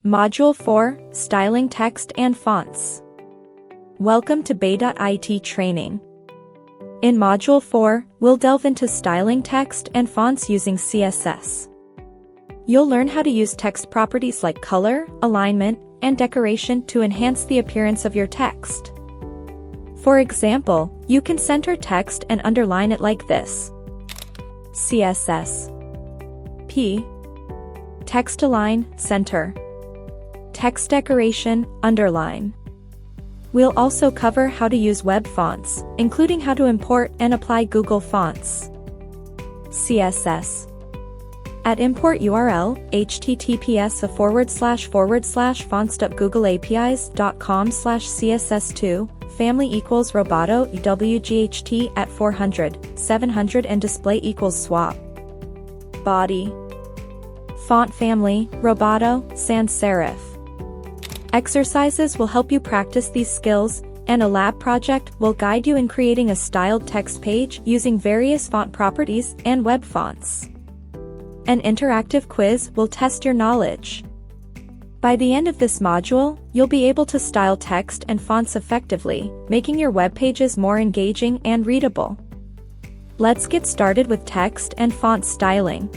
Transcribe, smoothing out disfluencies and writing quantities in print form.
Module 4, Styling Text and Fonts. Welcome to Beidat IT Training. In Module 4, we'll delve into styling text and fonts using CSS. You'll learn how to use text properties like color, alignment, and decoration to enhance the appearance of your text. For example, you can center text and underline it like this. CSS. P. Text align, center. Text decoration, underline. We'll also cover how to use web fonts, including how to import and apply Google Fonts. CSS. At import URL, https://fonts.googleapis.com/css2, family equals Roboto WGHT at 400, 700 and display equals swap. Body. Font family, Roboto, sans serif. Exercises will help you practice these skills, and a lab project will guide you in creating a styled text page using various font properties and web fonts. An interactive quiz will test your knowledge. By the end of this module, you'll be able to style text and fonts effectively, making your web pages more engaging and readable. Let's get started with text and font styling.